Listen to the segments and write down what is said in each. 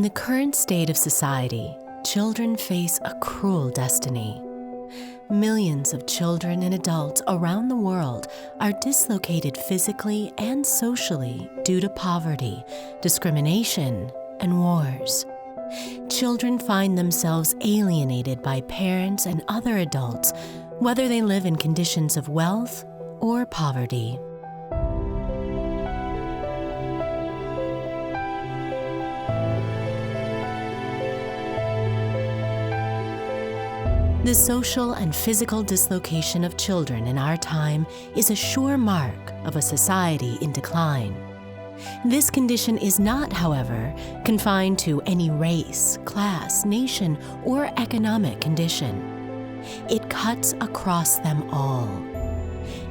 the current state of society, children face a cruel destiny. Millions of children and adults around the world are dislocated physically and socially due to poverty, discrimination, and wars. Children find themselves alienated by parents and other adults, whether they live in conditions of wealth or poverty. The social and physical dislocation of children in our time is a sure mark of a society in decline. This condition is not, however, confined to any race, class, nation, or economic condition. It cuts across them all.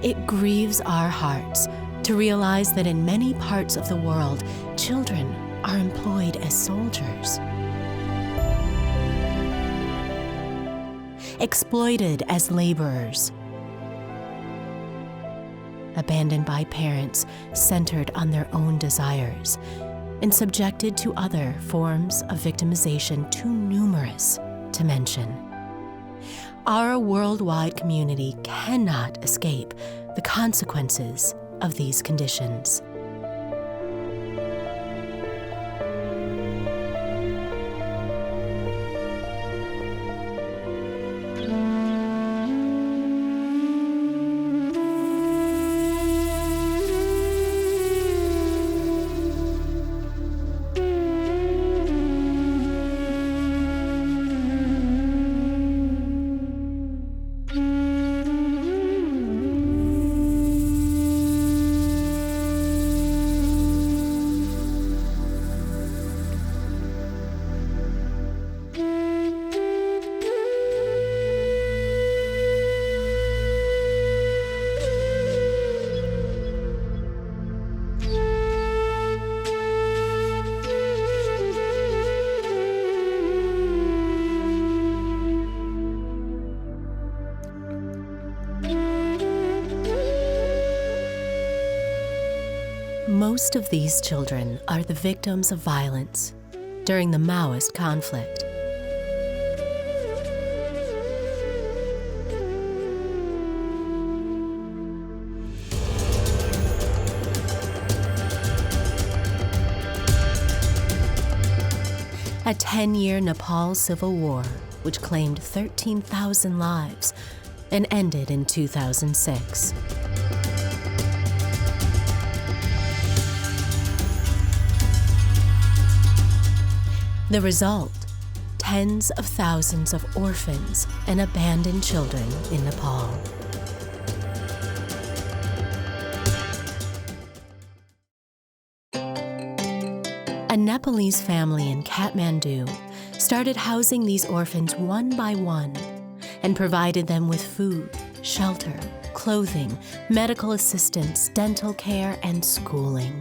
It grieves our hearts to realize that in many parts of the world, children are employed as soldiers, exploited as laborers, abandoned by parents centered on their own desires, and subjected to other forms of victimization too numerous to mention. Our worldwide community cannot escape the consequences of these conditions. Most of these children are the victims of violence during the Maoist conflict. A 10-year Nepal civil war, which claimed 13,000 lives and ended in 2006. The result, tens of thousands of orphans and abandoned children in Nepal. A Nepalese family in Kathmandu started housing these orphans one by one and provided them with food, shelter, clothing, medical assistance, dental care, and schooling.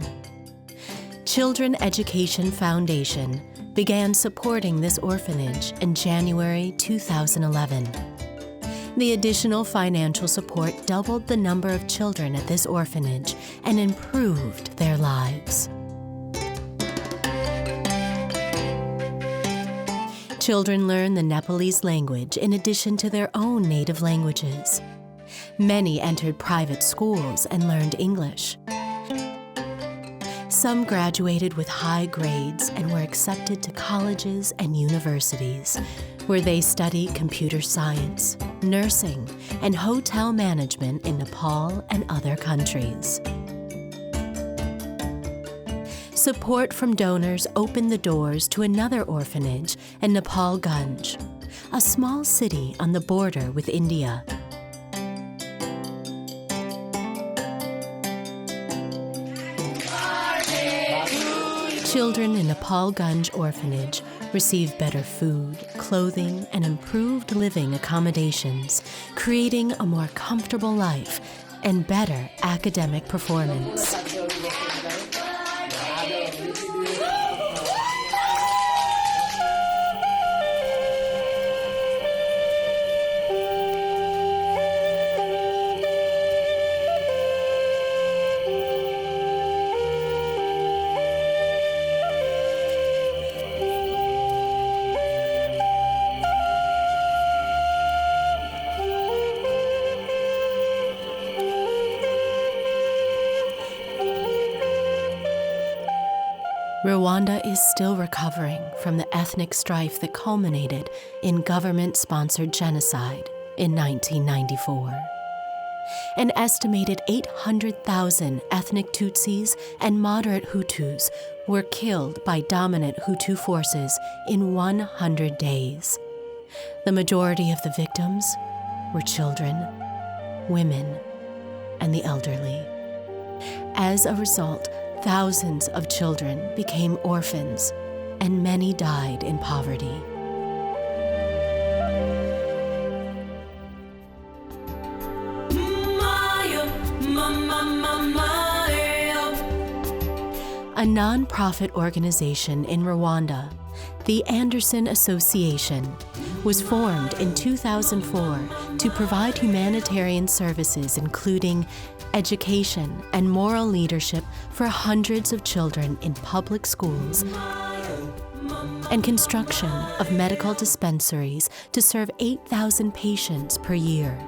Children Education Foundation began supporting this orphanage in January 2011. The additional financial support doubled the number of children at this orphanage and improved their lives. Children learn the Nepalese language in addition to their own native languages. Many entered private schools and learned English. Some graduated with high grades and were accepted to colleges and universities, where they study computer science, nursing, and hotel management in Nepal and other countries. Support from donors opened the doors to another orphanage in Nepalganj, a small city on the border with India. Children in Nepalganj orphanage receive better food, clothing, and improved living accommodations, creating a more comfortable life and better academic performance. Rwanda is still recovering from the ethnic strife that culminated in government-sponsored genocide in 1994. An estimated 800,000 ethnic Tutsis and moderate Hutus were killed by dominant Hutu forces in 100 days. The majority of the victims were children, women, and the elderly. As a result, thousands of children became orphans, and many died in poverty. A non-profit organization in Rwanda, the Anderson Association, was formed in 2004 to provide humanitarian services including education and moral leadership for hundreds of children in public schools and construction of medical dispensaries to serve 8,000 patients per year.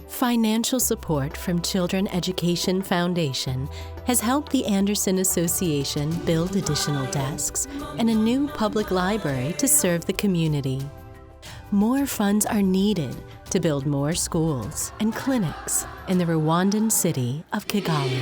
Financial support from Children Education Foundation has helped the Anderson Association build additional desks and a new public library to serve the community. More funds are needed to build more schools and clinics in the Rwandan city of Kigali.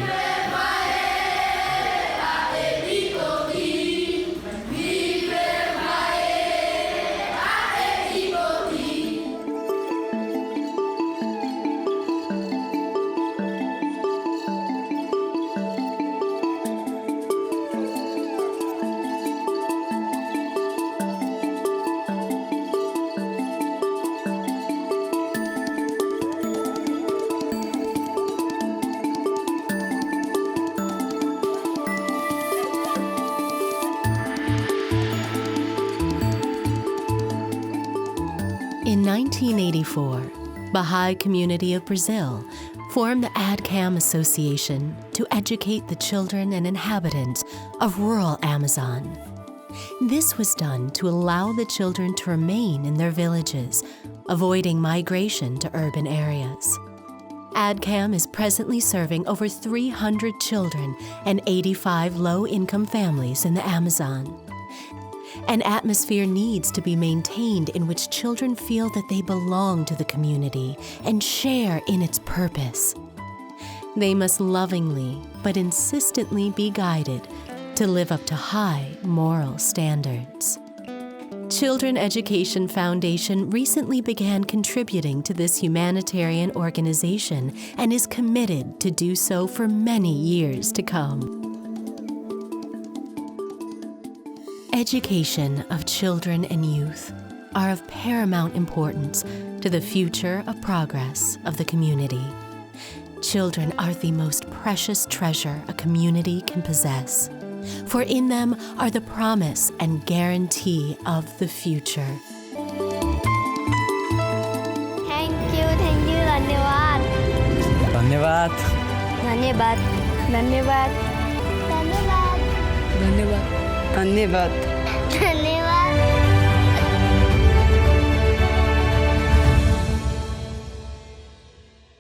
In 1984, Baha'i Community of Brazil formed the ADCAM Association to educate the children and inhabitants of rural Amazon. This was done to allow the children to remain in their villages, avoiding migration to urban areas. ADCAM is presently serving over 300 children and 85 low-income families in the Amazon. An atmosphere needs to be maintained in which children feel that they belong to the community and share in its purpose. They must lovingly but insistently be guided to live up to high moral standards. Children Education Foundation recently began contributing to this humanitarian organization and is committed to do so for many years to come. Education of children and youth are of paramount importance to the future of progress of the community. Children are the most precious treasure a community can possess, for in them are the promise and guarantee of the future. Thank you, धन्यवाद धन्यवाद धन्यवाद धन्यवाद धन्यवाद धन्यवाद धन्यवाद धन्यवाद